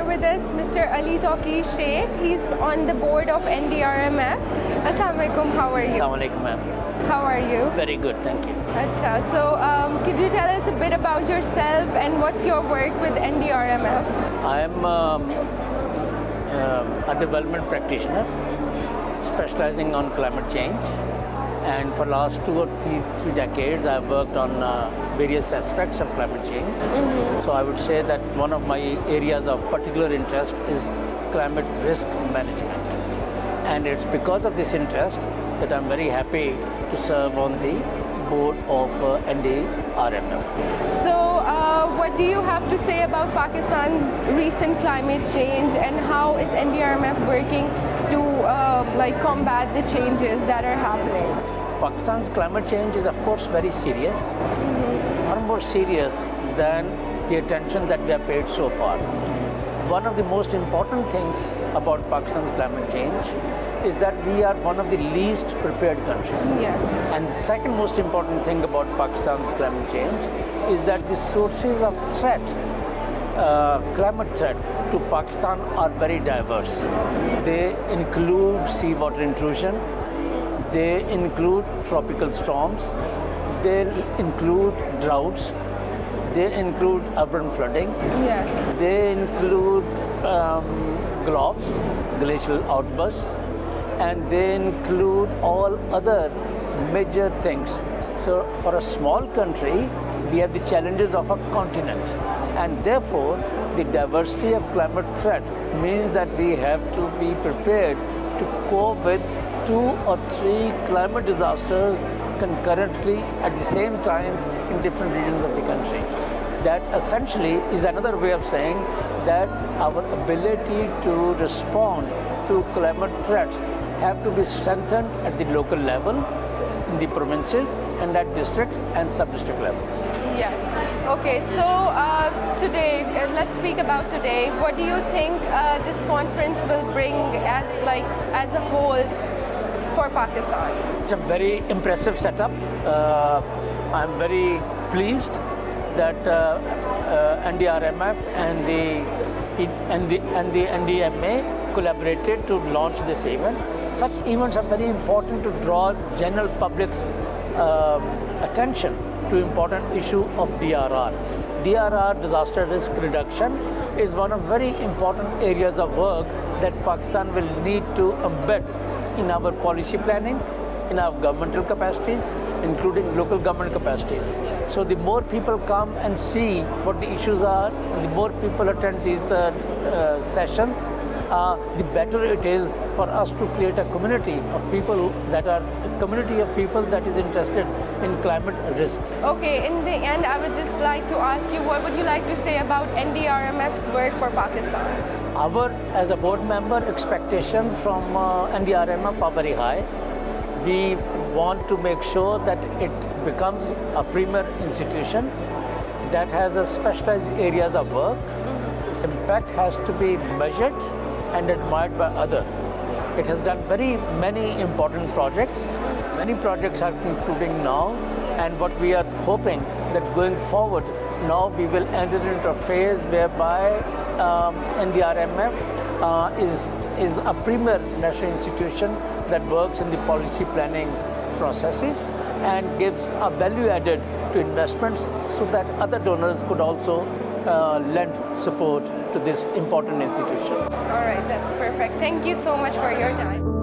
with us Mr. TAUQEER Sheikh. He's on the board of NDRMF. Assalamu alaikum, how are you? Assalamu alaikum, ma'am. How are you? Very good, thank you. Acha. So, could you tell us a bit about yourself and what's your work with NDRMF? I am a development practitioner specializing on climate change. And for last 2 or 3 decades, I've worked on various aspects of climate change. So I would say that one of my areas of particular interest is climate risk management. And it's because of this interest that I'm very happy to serve on the board of NDRMF. So what do you have to say about Pakistan's recent climate change and how is NDRMF working to combat the changes that are happening? Pakistan's climate change is of course very serious, far more serious than the attention that we have paid so far. One of the most important things about Pakistan's climate change is that we are one of the least prepared countries. Yes. And the second most important thing about Pakistan's climate change is that the sources of threat, climate threat to Pakistan are very diverse. They include seawater intrusion, they include tropical storms, they include droughts, they include urban flooding, Yes. they include GLOBs, glacial outbursts, and they include all other major things. So for a small country, we have the challenges of a continent, and therefore the diversity of climate threat means that we have to be prepared to cope with 2 or 3 climate disasters concurrently at the same time in different regions of the country. That essentially is another way of saying that our ability to respond to climate threats have to be strengthened at the local level, in the provinces, and at districts and sub-district levels. Yes. Okay, so today, let's speak about today. What do you think this conference will bring as a whole for Pakistan? It's a very impressive setup. I'm very pleased that NDRMF and the NDMA collaborated to launch this event. Such events are very important to draw general public's attention to important issue of DRR. DRR, disaster risk reduction, is one of very important areas of work that Pakistan will need to embed in our policy planning, in our governmental capacities, including local government capacities. So the more people come and see what the issues are, the more people attend these sessions, the better it is for us to create a community of people that is interested in climate risks. Okay, in the end, I would just like to ask you, what would you like to say about NDRMF's work for Pakistan? As a board member, expectations from NDRMF are very high. We want to make sure that it becomes a premier institution that has a specialized areas of work. Its impact has to be measured and admired by others. It has done very many important projects. Many projects are concluding now, and what we are hoping that going forward, now we will enter into a phase whereby NDRMF is a premier national institution that works in the policy planning processes and gives a value added to investments so that other donors could also lend support to this important institution. All right, that's perfect. Thank you so much for your time.